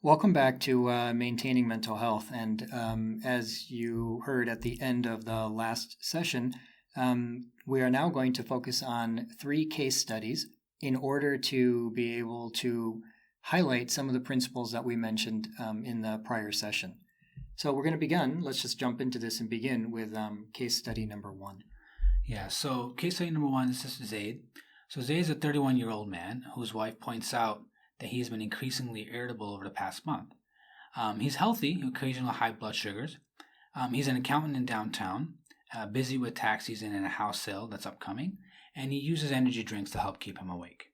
Welcome back to Maintaining Mental Health. And as you heard at the end of the last session, we are now going to focus on 3 case studies in order to be able to highlight some of the principles that we mentioned in the prior session. So we're going to begin. Let's just jump into this and begin with case study number 1. Yeah, so case study number 1 is Zaid. So Zaid is a 31-year-old man whose wife points out that he's been increasingly irritable over the past month. He's healthy, occasional high blood sugars. He's an accountant in downtown, busy with tax season and a house sale that's upcoming, and he uses energy drinks to help keep him awake.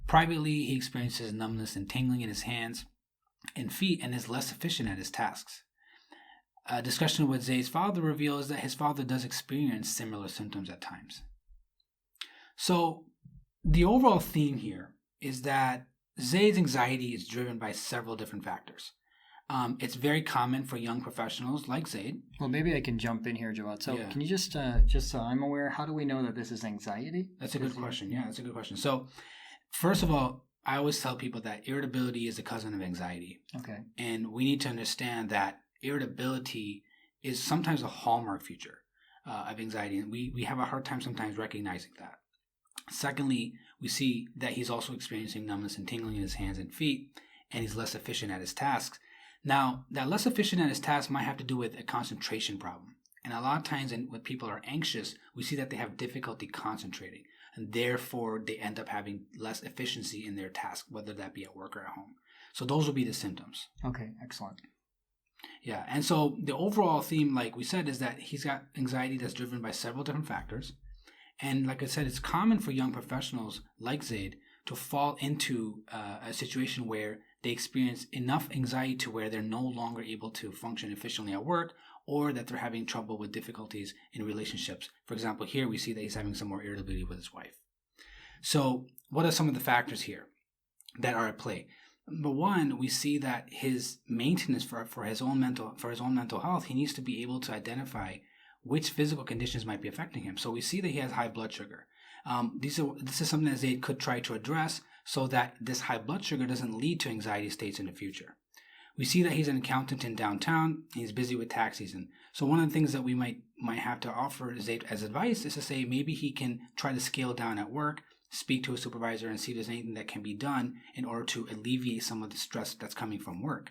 Privately, he experiences numbness and tingling in his hands and feet and is less efficient at his tasks. A discussion with Zaid's father reveals that his father does experience similar symptoms at times. So, the overall theme here is that Zaid's anxiety is driven by several different factors. It's very common for young professionals like Zaid. Well, maybe I can jump in here, Jawad. So can you just so I'm aware, how do we know that this is anxiety? That's a good question. Yeah, that's a good question. So, first of all, I always tell people that irritability is a cousin of anxiety. Okay. And we need to understand that irritability is sometimes a hallmark feature of anxiety. And we have a hard time sometimes recognizing that. Secondly, we see that he's also experiencing numbness and tingling in his hands and feet, and he's less efficient at his tasks. Now, that less efficient at his tasks might have to do with a concentration problem. And a lot of times when people are anxious, we see that they have difficulty concentrating, and therefore they end up having less efficiency in their task, whether that be at work or at home. So those will be the symptoms. Okay, excellent. Yeah, and so the overall theme, like we said, is that he's got anxiety that's driven by several different factors. And like I said, it's common for young professionals like Zaid to fall into a situation where they experience enough anxiety to where they're no longer able to function efficiently at work, or that they're having trouble with difficulties in relationships. For example, here we see that he's having some more irritability with his wife. So what are some of the factors here that are at play? Number one, we see that his maintenance for his own mental health, he needs to be able to identify which physical conditions might be affecting him. So we see that he has high blood sugar. This is something that Zaid could try to address so that this high blood sugar doesn't lead to anxiety states in the future. We see that he's an accountant in downtown. He's busy with tax season. So one of the things that we might have to offer Zaid as advice is to say maybe he can try to scale down at work, speak to a supervisor, and see if there's anything that can be done in order to alleviate some of the stress that's coming from work.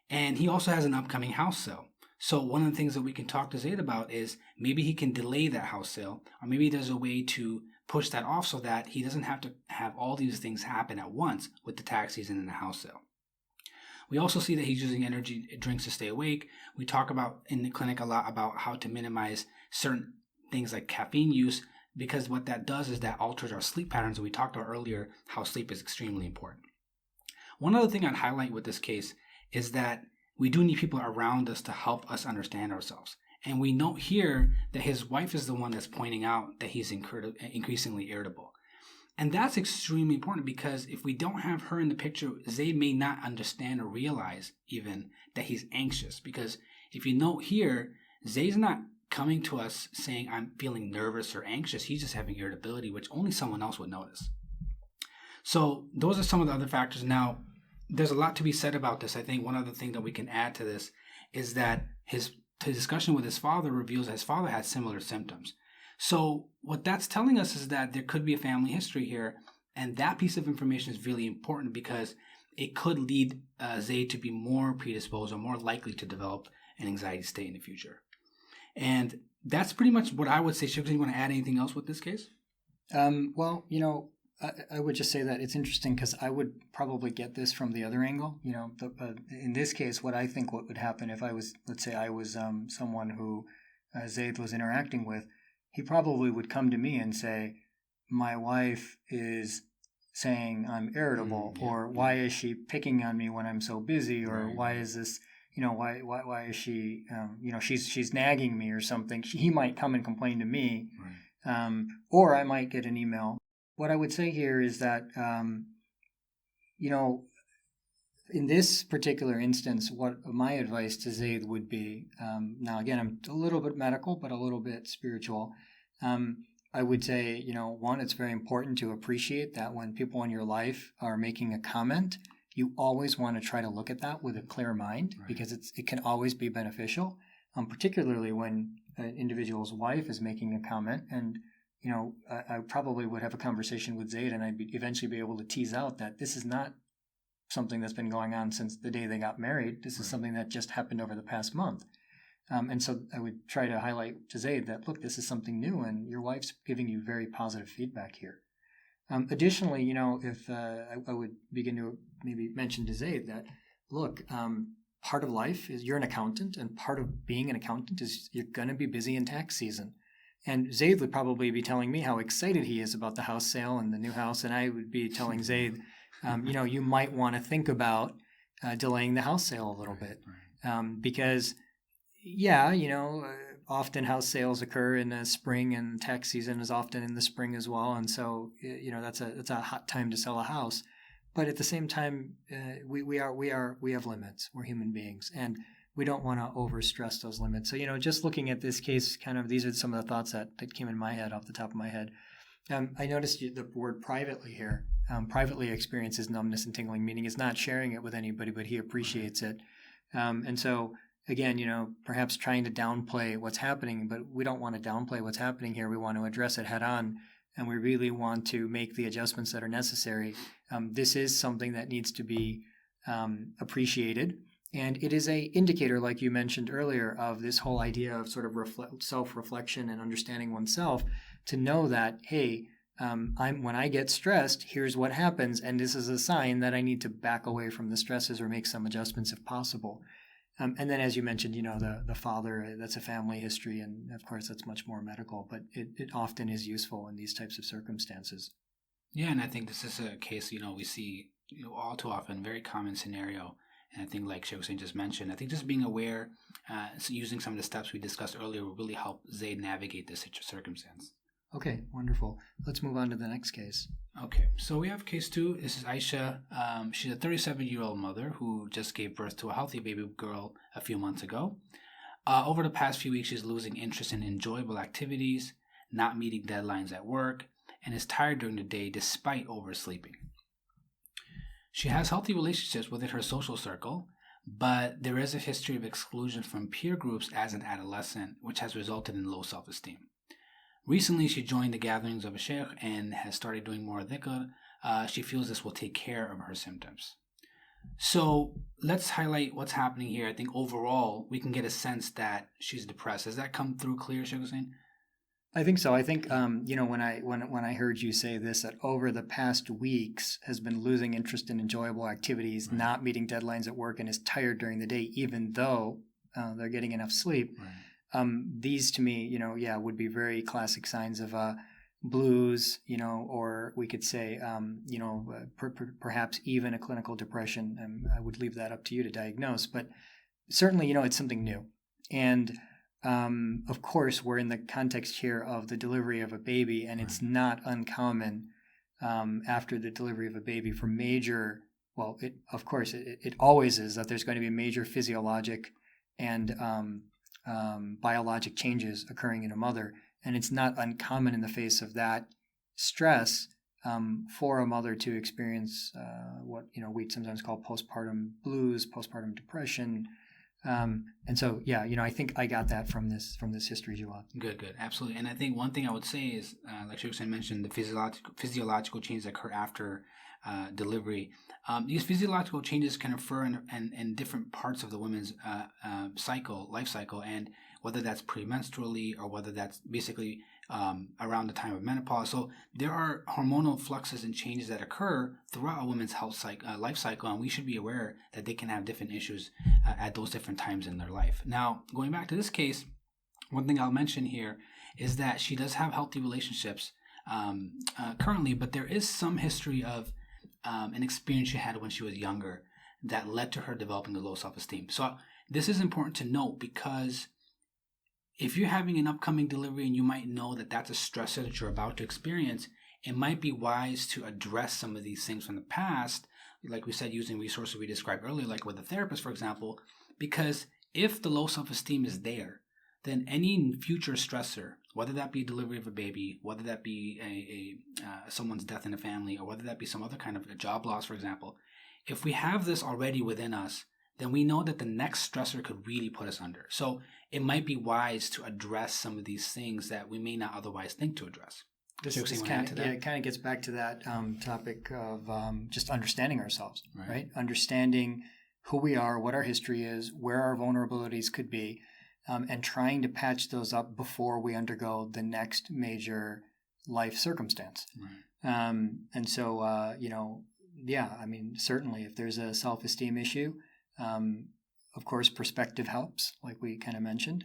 And he also has an upcoming house sale. So one of the things that we can talk to Zaid about is maybe he can delay that house sale, or maybe there's a way to push that off so that he doesn't have to have all these things happen at once with the tax season and the house sale. We also see that he's using energy drinks to stay awake. We talk about in the clinic a lot about how to minimize certain things like caffeine use, because what that does is that alters our sleep patterns. And we talked about earlier how sleep is extremely important. One other thing I'd highlight with this case is that we do need people around us to help us understand ourselves. And we note here that his wife is the one that's pointing out that he's increasingly irritable. And that's extremely important, because if we don't have her in the picture, Zaid may not understand or realize even that he's anxious. Because if you note here, Zaid's not coming to us saying, I'm feeling nervous or anxious. He's just having irritability, which only someone else would notice. So those are some of the other factors. Now, there's a lot to be said about this. I think one other thing that we can add to this is that his discussion with his father reveals that his father had similar symptoms. So what that's telling us is that there could be a family history here, and that piece of information is really important because it could lead Zaid to be more predisposed or more likely to develop an anxiety state in the future. And that's pretty much what I would say. Shiv, do you want to add anything else with this case? Well, I would just say that it's interesting because I would probably get this from the other angle. In this case, what would happen if I was, let's say I was someone who Zaid was interacting with, he probably would come to me and say, my wife is saying I'm irritable, or why is she picking on me when I'm so busy, or why is this, why is she, she's nagging me or something. He might come and complain to me, or I might get an email. What I would say here is that, in this particular instance, what my advice to Zaid would be, now again, I'm a little bit medical, but a little bit spiritual. I would say, one, it's very important to appreciate that when people in your life are making a comment, you always want to try to look at that with a clear mind, Right. because it can always be beneficial, particularly when an individual's wife is making a comment. And I probably would have a conversation with Zaid, and I'd eventually be able to tease out that this is not something that's been going on since the day they got married. This is something that just happened over the past month. And so I would try to highlight to Zaid that, look, this is something new, and your wife's giving you very positive feedback here. Additionally, if I would begin to maybe mention to Zaid that, look, part of life is you're an accountant, and part of being an accountant is you're going to be busy in tax season. And Zaid would probably be telling me how excited he is about the house sale and the new house, and I would be telling Zaid, you might want to think about delaying the house sale a little bit, because often house sales occur in the spring, and tax season is often in the spring as well. And so, that's a hot time to sell a house. But at the same time, we have limits. We're human beings, and we don't want to overstress those limits. So, just looking at this case, these are some of the thoughts that came in my head off the top of my head. I noticed the word privately here. Privately experiences numbness and tingling, meaning is not sharing it with anybody, but he appreciates it. And so, again, perhaps trying to downplay what's happening, but we don't want to downplay what's happening here. We want to address it head on, and we really want to make the adjustments that are necessary. This is something that needs to be appreciated, and it is a indicator, like you mentioned earlier, of this whole idea of sort of self-reflection and understanding oneself, to know that, hey, when I get stressed, here's what happens, and this is a sign that I need to back away from the stresses or make some adjustments if possible. And then, as you mentioned, the father, that's a family history, and of course that's much more medical, but it often is useful in these types of circumstances. Yeah, and I think this is a case, we see, all too often, very common scenario. And I think, like Sheikh Hussein just mentioned, I think just being aware, using some of the steps we discussed earlier will really help Zaid navigate this circumstance. Okay, wonderful. Let's move on to the next case. Okay, so we have case 2. This is Aisha. She's a 37-year-old mother who just gave birth to a healthy baby girl a few months ago. Over the past few weeks, she's losing interest in enjoyable activities, not meeting deadlines at work, and is tired during the day despite oversleeping. She has healthy relationships within her social circle, but there is a history of exclusion from peer groups as an adolescent, which has resulted in low self-esteem. Recently, she joined the gatherings of a sheikh and has started doing more dhikr. She feels this will take care of her symptoms. So let's highlight what's happening here. I think overall, we can get a sense that she's depressed. Has that come through clear, Sheikh Hussein? I think so. I think when I heard you say this, that over the past weeks has been losing interest in enjoyable activities, not meeting deadlines at work, and is tired during the day, even though they're getting enough sleep. These to me, would be very classic signs of blues, or we could say, perhaps even a clinical depression. I would leave that up to you to diagnose, but certainly, it's something new. And of course, we're in the context here of the delivery of a baby, and it's not uncommon after the delivery of a baby for major, it always is that there's going to be major physiologic and biologic changes occurring in a mother. And it's not uncommon in the face of that stress for a mother to experience what we sometimes call postpartum blues, postpartum depression. And so, I think I got that from this history, Jawad. Good, absolutely. And I think one thing I would say is, like Sheikh Hussein mentioned, the physiological changes that occur after delivery. These physiological changes can occur in different parts of the woman's life cycle, and whether that's premenstrually or whether that's basically around the time of menopause. So there are hormonal fluxes and changes that occur throughout a woman's life cycle, and we should be aware that they can have different issues at those different times in their life. Now, going back to this case, one thing I'll mention here is that she does have healthy relationships currently, but there is some history of an experience she had when she was younger that led to her developing a low self-esteem. So this is important to note, because if you're having an upcoming delivery and you might know that that's a stressor that you're about to experience, it might be wise to address some of these things from the past, like we said, using resources we described earlier, like with a therapist, for example, because if the low self-esteem is there, then any future stressor, whether that be delivery of a baby, whether that be someone's death in a family, or whether that be some other kind of a job loss, for example, if we have this already within us, then we know that the next stressor could really put us under. So it might be wise to address some of these things that we may not otherwise think to address. This kind of, it kind of gets back to that topic of just understanding ourselves, right? Understanding who we are, what our history is, where our vulnerabilities could be, and trying to patch those up before we undergo the next major life circumstance. Right. And so, yeah, I mean, certainly if there's a self-esteem issue, of course, perspective helps, like we kind of mentioned.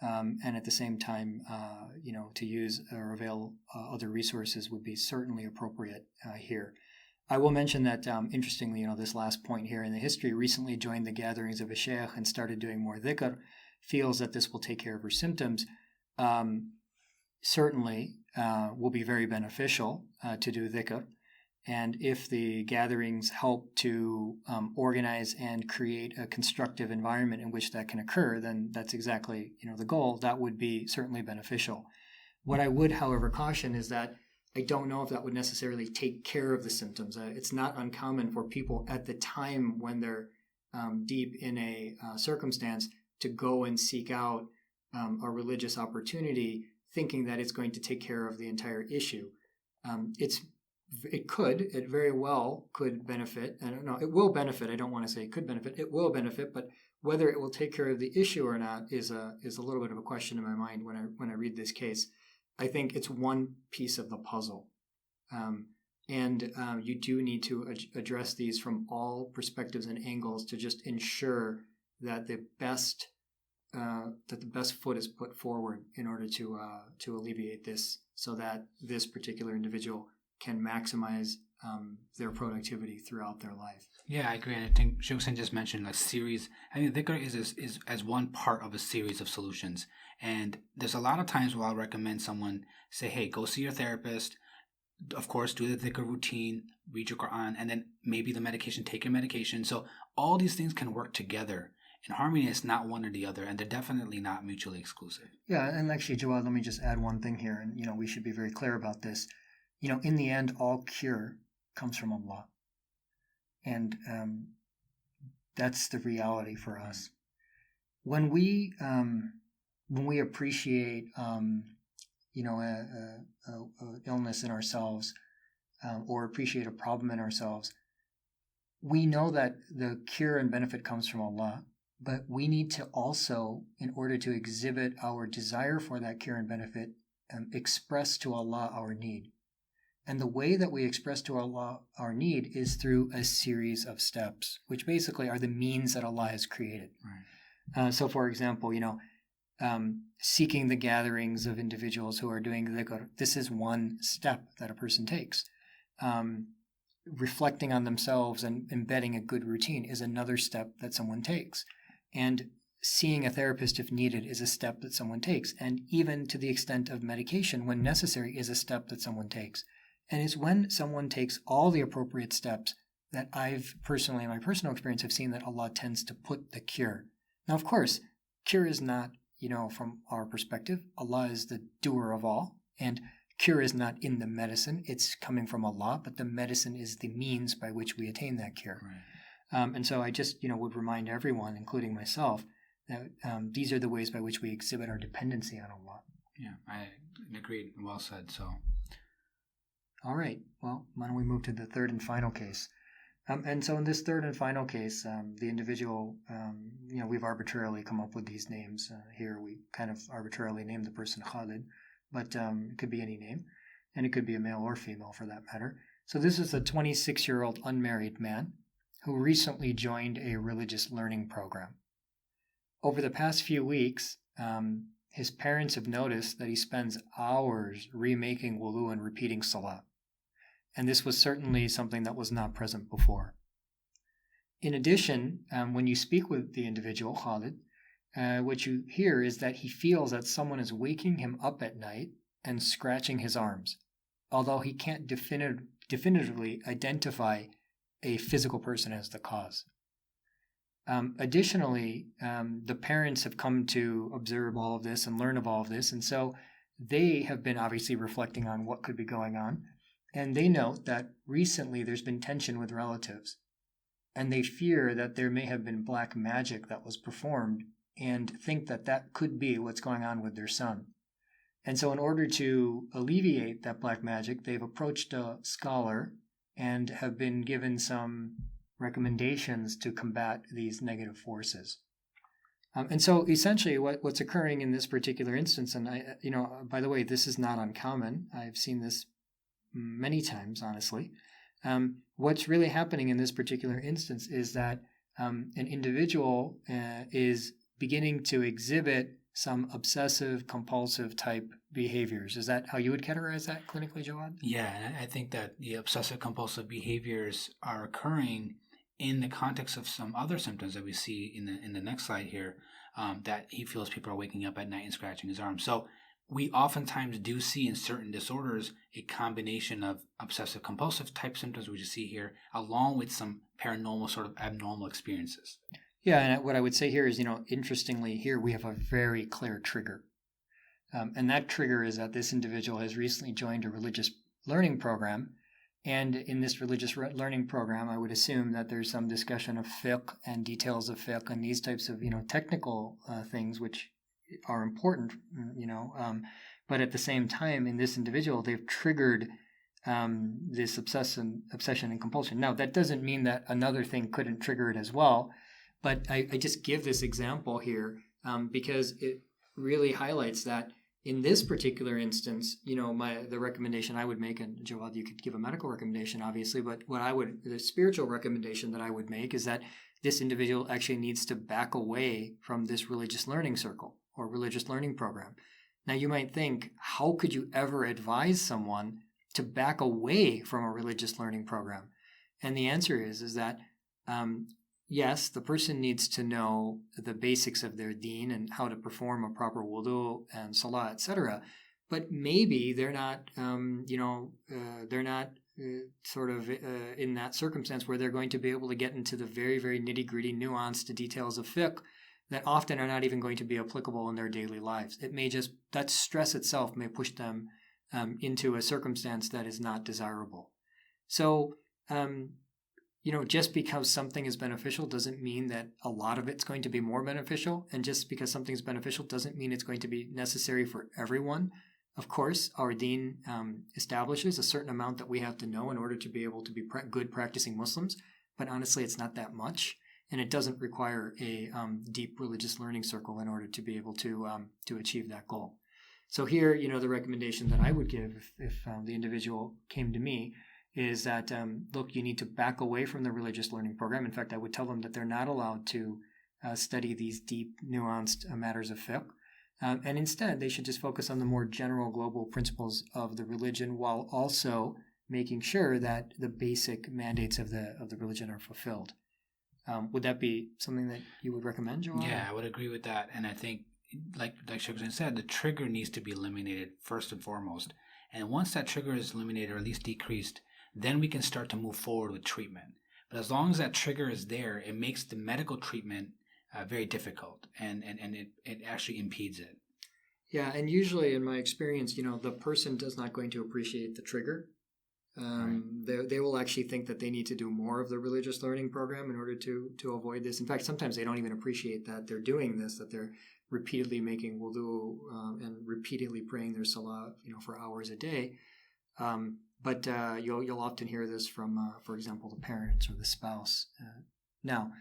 And at the same time, to use or avail other resources would be certainly appropriate here. I will mention that, interestingly, this last point here in the history, recently joined the gatherings of a sheikh and started doing more dhikr, feels that this will take care of her symptoms. Certainly will be very beneficial to do dhikr. And if the gatherings help to organize and create a constructive environment in which that can occur, then that's exactly the goal. That would be certainly beneficial. What I would, however, caution is that I don't know if that would necessarily take care of the symptoms. It's not uncommon for people at the time when they're deep in a circumstance to go and seek out a religious opportunity, thinking that it's going to take care of the entire issue. It very well could benefit. I don't know, it will benefit. I don't want to say it could benefit. It will benefit, but whether it will take care of the issue or not is a little bit of a question in my mind when I read this case. I think it's one piece of the puzzle. And you do need to address these from all perspectives and angles to just ensure that the best foot is put forward in order to alleviate this, so that this particular individual can maximize their productivity throughout their life. Yeah, I agree. And I think Sheikh Hussein just mentioned a series. I mean, dhikr is as one part of a series of solutions. And there's a lot of times where I'll recommend someone say, hey, go see your therapist. Of course, do the dhikr routine, read your Quran, and then maybe the medication, take your medication. So all these things can work together in harmony. It's not one or the other, and they're definitely not mutually exclusive. Yeah, and actually, Jawad, let me just add one thing here. And, we should be very clear about this. In the end, all cure comes from Allah. And that's the reality for us. When we appreciate, a illness in ourselves, or appreciate a problem in ourselves, we know that the cure and benefit comes from Allah, but we need to also, in order to exhibit our desire for that cure and benefit, express to Allah our need. And the way that we express to Allah our need is through a series of steps, which basically are the means that Allah has created. Right. So, for example, seeking the gatherings of individuals who are doing dhikr, this is one step that a person takes. Reflecting on themselves and embedding a good routine is another step that someone takes. And seeing a therapist if needed is a step that someone takes. And even to the extent of medication, when necessary, is a step that someone takes. And it's when someone takes all the appropriate steps that I've personally, in my personal experience, have seen that Allah tends to put the cure. Now, of course, cure is not, from our perspective, Allah is the doer of all. And cure is not in the medicine. It's coming from Allah, but the medicine is the means by which we attain that cure. Right. And so I just, would remind everyone, including myself, that these are the ways by which we exhibit our dependency on Allah. Yeah, I agree. Well said. So. All right. Well, why don't we move to the third and final case? And so in this third and final case, the individual, we've arbitrarily come up with these names. Here we kind of arbitrarily named the person Khalid, but it could be any name, and it could be a male or female for that matter. So this is a 26-year-old unmarried man who recently joined a religious learning program. Over the past few weeks, his parents have noticed that he spends hours remaking wudu and repeating salah. And this was certainly something that was not present before. In addition, when you speak with the individual, Khalid, what you hear is that he feels that someone is waking him up at night and scratching his arms, although he can't definitively identify a physical person as the cause. Additionally, the parents have come to observe all of this and learn of all of this, and so they have been obviously reflecting on what could be going on. And they note that recently there's been tension with relatives. and they fear that there may have been black magic that was performed and think that that could be what's going on with their son. And so in order to alleviate that black magic, they've approached a scholar and have been given some recommendations to combat these negative forces. And so essentially what's occurring in this particular instance, and by the way, this is not uncommon. I've seen this many times, honestly. What's really happening in this particular instance is that an individual is beginning to exhibit some obsessive compulsive type behaviors. Is that how you would categorize that clinically, Jawad? Yeah, and I think that the obsessive compulsive behaviors are occurring in the context of some other symptoms that we see in the next slide here, that he feels people are waking up at night and scratching his arm. So we oftentimes do see in certain disorders a combination of obsessive compulsive type symptoms, which you see here, along with some paranormal sort of abnormal experiences. Yeah, and what I would say here is, interestingly, here we have a very clear trigger. And that trigger is that this individual has recently joined a religious learning program. And in this religious learning program, I would assume that there's some discussion of fiqh and details of fiqh and these types of, technical things, which are important, but at the same time, in this individual, they've triggered this obsession and compulsion. Now, that doesn't mean that another thing couldn't trigger it as well, but I just give this example here because it really highlights that in this particular instance, the recommendation I would make, and Jawad, you could give a medical recommendation, obviously, but the spiritual recommendation that I would make is that this individual actually needs to back away from this religious learning circle or religious learning program. Now, you might think, how could you ever advise someone to back away from a religious learning program? And the answer is that, yes, the person needs to know the basics of their deen and how to perform a proper wudu and salah, etc. But maybe they're not, in that circumstance where they're going to be able to get into the very, very nitty-gritty, nuanced details of fiqh that often are not even going to be applicable in their daily lives. It may just, that stress itself may push them into a circumstance that is not desirable. So, just because something is beneficial doesn't mean that a lot of it's going to be more beneficial. And just because something's beneficial doesn't mean it's going to be necessary for everyone. Of course, our deen establishes a certain amount that we have to know in order to be able to be good practicing Muslims. But honestly, it's not that much. And it doesn't require a deep religious learning circle in order to be able to achieve that goal. So here, the recommendation that I would give if the individual came to me is that, look, you need to back away from the religious learning program. In fact, I would tell them that they're not allowed to study these deep, nuanced matters of fiqh. And instead, they should just focus on the more general global principles of the religion while also making sure that the basic mandates of the religion are fulfilled. Would that be something that you would recommend, Joel? Yeah, I would agree with that. And I think, like Sheikh Hussain said, the trigger needs to be eliminated first and foremost. And once that trigger is eliminated or at least decreased, then we can start to move forward with treatment. But as long as that trigger is there, it makes the medical treatment very difficult and it actually impedes it. Yeah, and usually in my experience, the person does not going to appreciate the trigger. Right. They will actually think that they need to do more of the religious learning program in order to avoid this. In fact, sometimes they don't even appreciate that they're doing this, that they're repeatedly making wudu and repeatedly praying their salah, for hours a day. But you'll often hear this from, for example, the parents or the spouse. Now,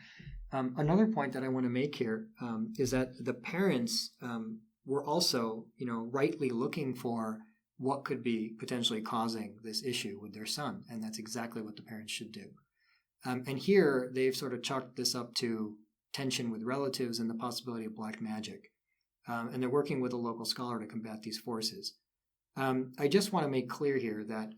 another point that I want to make here is that the parents were also, rightly looking for what could be potentially causing this issue with their son, and that's exactly what the parents should do. And here they've sort of chalked this up to tension with relatives and the possibility of black magic, and they're working with a local scholar to combat these forces. I just want to make clear here that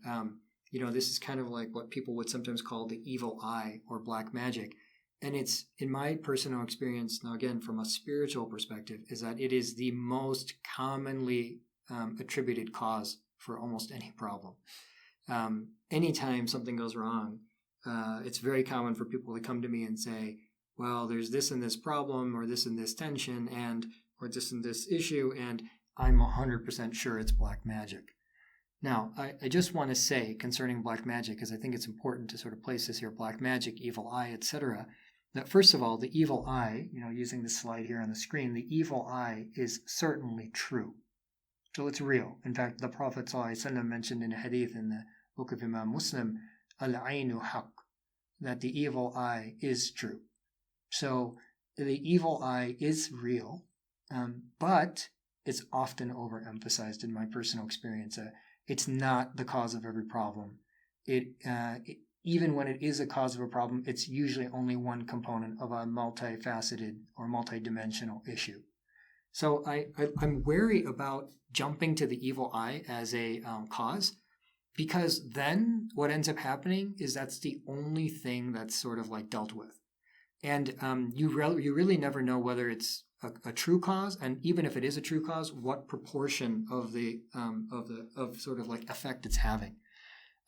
this is kind of like what people would sometimes call the evil eye or black magic, and it's, in my personal experience, now again from a spiritual perspective, is that it is the most commonly attributed cause for almost any problem. Anytime something goes wrong, it's very common for people to come to me and say, well, there's this and this problem or this and this tension or this and this issue, and I'm 100% sure it's black magic. Now, I just want to say concerning black magic, because I think it's important to sort of place this here, black magic, evil eye, etc., that first of all, the evil eye, using the slide here on the screen, the evil eye is certainly true. So it's real. In fact, the Prophet ﷺ mentioned in a hadith in the book of Imam Muslim, al-aynu haq, that the evil eye is true. So the evil eye is real, but it's often overemphasized in my personal experience. It's not the cause of every problem. Even when it is a cause of a problem, it's usually only one component of a multifaceted or multidimensional issue. So I'm wary about jumping to the evil eye as a cause, because then what ends up happening is that's the only thing that's sort of like dealt with. And you really never know whether it's a true cause, and even if it is a true cause, what proportion of sort of like effect it's having.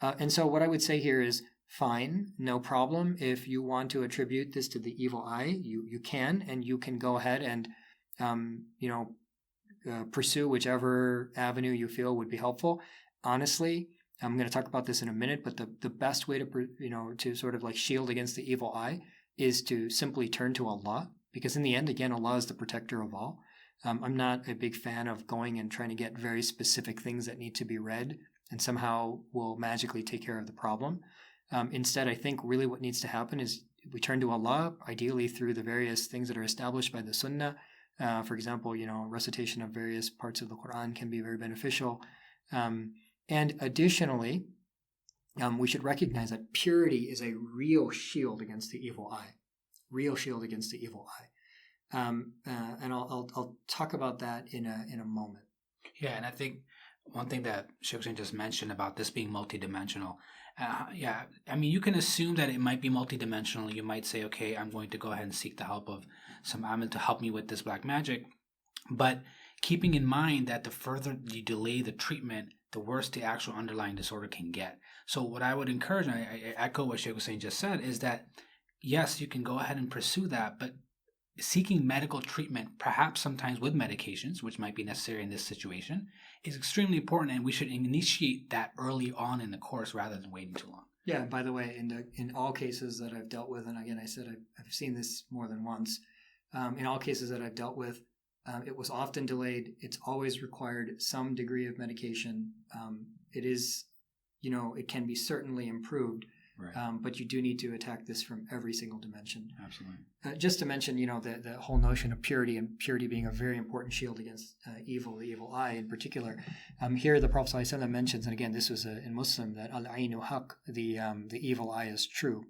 And so what I would say here is, fine, no problem. If you want to attribute this to the evil eye, you can, and you can go ahead and pursue whichever avenue you feel would be helpful. Honestly, I'm going to talk about this in a minute, but the best way to sort of like shield against the evil eye is to simply turn to Allah, because in the end, again, Allah is the protector of all. I'm not a big fan of going and trying to get very specific things that need to be read and somehow will magically take care of the problem. Instead, I think really what needs to happen is we turn to Allah, ideally through the various things that are established by the Sunnah. For example, recitation of various parts of the Quran can be very beneficial. And additionally, we should recognize that purity is a real shield against the evil eye. Real shield against the evil eye. And I'll talk about that in a moment. Yeah, and I think one thing that Sheikh Hussein just mentioned about this being multidimensional, you can assume that it might be multidimensional. You might say, okay, I'm going to go ahead and seek the help of some amen to help me with this black magic. But keeping in mind that the further you delay the treatment, the worse the actual underlying disorder can get. So what I would encourage, and I echo what Sheikh Hussein just said, is that yes, you can go ahead and pursue that, but seeking medical treatment, perhaps sometimes with medications, which might be necessary in this situation, is extremely important, and we should initiate that early on in the course rather than waiting too long. Yeah, and by the way, in all cases that I've dealt with, and again, I said I've seen this more than once, in all cases that I've dealt with, it was often delayed. It's always required some degree of medication. It is, it can be certainly improved. Right. But you do need to attack this from every single dimension. Absolutely. Just to mention, the whole notion of purity, and purity being a very important shield against evil, the evil eye in particular. Here, the Prophet ﷺ mentions, and again, this was in Muslim, that al-aynu haq, the evil eye is true.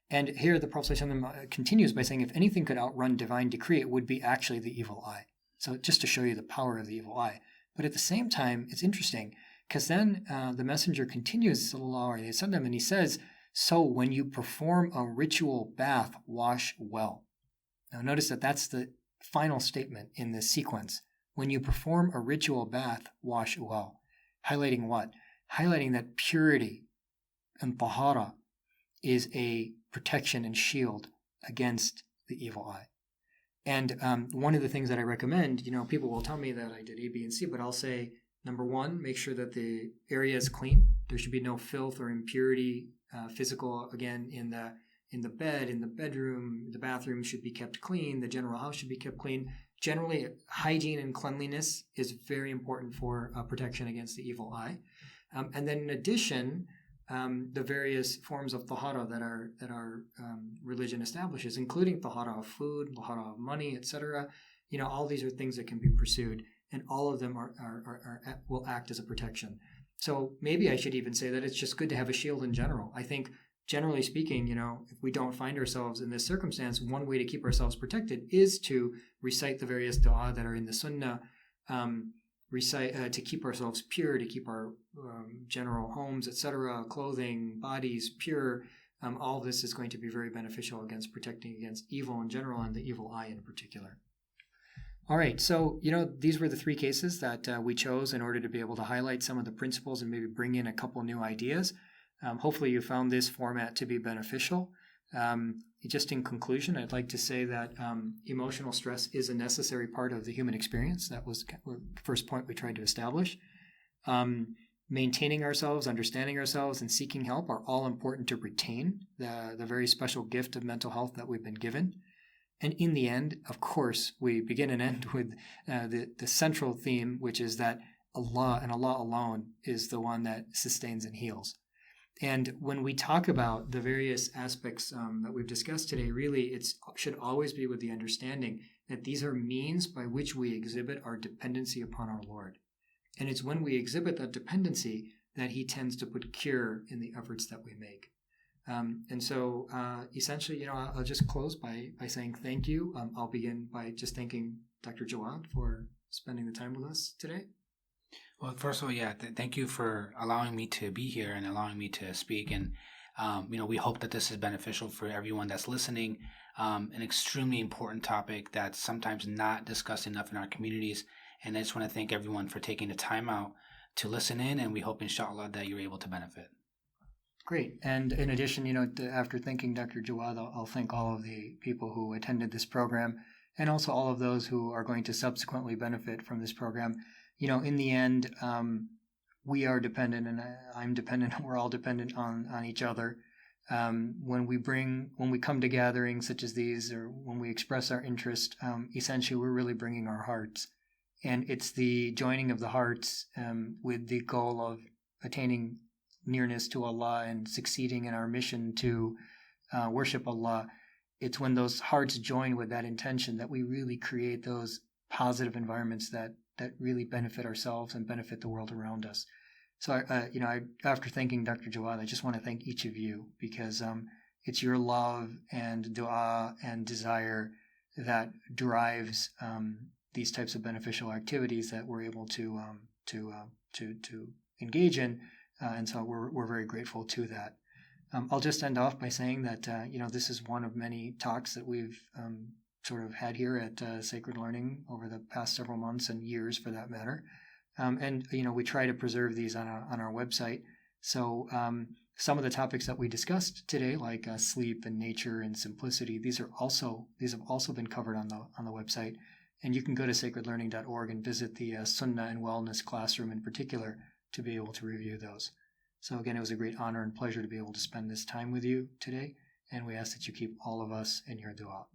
And here, the Prophet ﷺ continues by saying, if anything could outrun divine decree, it would be actually the evil eye. So just to show you the power of the evil eye. But at the same time, it's interesting, because then the messenger continues, sallallahu alaihi wasallam, and he says, so when you perform a ritual bath, wash well. Now notice that that's the final statement in this sequence. When you perform a ritual bath, wash well. Highlighting what? Highlighting that purity and tahara is a protection and shield against the evil eye. And one of the things that I recommend, people will tell me that I did A, B, and C, but I'll say, number one, make sure that the area is clean. There should be no filth or impurity, physical, again, in the bed, in the bedroom. The bathroom should be kept clean. The general house should be kept clean. Generally, hygiene and cleanliness is very important for protection against the evil eye. And then in addition, the various forms of tahara that our religion establishes, including tahara of food, tahara of money, etc. All these are things that can be pursued, and all of them will act as a protection. So maybe I should even say that it's just good to have a shield in general. I think, generally speaking, if we don't find ourselves in this circumstance, one way to keep ourselves protected is to recite the various dua that are in the Sunnah, recite to keep ourselves pure, to keep our general homes, etc., clothing, bodies pure. All this is going to be very beneficial against protecting against evil in general and the evil eye in particular. All right, so, these were the three cases that we chose in order to be able to highlight some of the principles and maybe bring in a couple new ideas. Hopefully you found this format to be beneficial. Just in conclusion, I'd like to say that emotional stress is a necessary part of the human experience. That was the first point we tried to establish. maintaining ourselves, understanding ourselves, and seeking help are all important to retain the very special gift of mental health that we've been given. And in the end, of course, we begin and end with the central theme, which is that Allah and Allah alone is the one that sustains and heals. And when we talk about the various aspects that we've discussed today, really it should always be with the understanding that these are means by which we exhibit our dependency upon our Lord. And it's when we exhibit that dependency that He tends to put cure in the efforts that we make. And so essentially, I'll just close by saying thank you. I'll begin by just thanking Dr. Jawad for spending the time with us today. Well, first of all, thank you for allowing me to be here and allowing me to speak. And, we hope that this is beneficial for everyone that's listening. An extremely important topic that's sometimes not discussed enough in our communities. And I just want to thank everyone for taking the time out to listen in. And we hope, inshallah, that you're able to benefit. Great. And in addition, after thanking Dr. Jawad, I'll thank all of the people who attended this program and also all of those who are going to subsequently benefit from this program. In the end, we are dependent, and I'm dependent, we're all dependent on each other. When we come to gatherings such as these, or when we express our interest, essentially we're really bringing our hearts. And it's the joining of the hearts with the goal of attaining nearness to Allah and succeeding in our mission to worship Allah. It's when those hearts join with that intention that we really create those positive environments that really benefit ourselves and benefit the world around us. So, after thanking Dr. Jawad, I just want to thank each of you because it's your love and dua and desire that drives these types of beneficial activities that we're able to engage in. And so we're very grateful to that. I'll just end off by saying that, this is one of many talks that we've sort of had here at Sacred Learning over the past several months and years for that matter. And we try to preserve these on our website. So some of the topics that we discussed today, like sleep and nature and simplicity, these have also been covered on the website. And you can go to sacredlearning.org and visit the Sunnah and Wellness classroom in particular to be able to review those. So again, it was a great honor and pleasure to be able to spend this time with you today. And we ask that you keep all of us in your dua.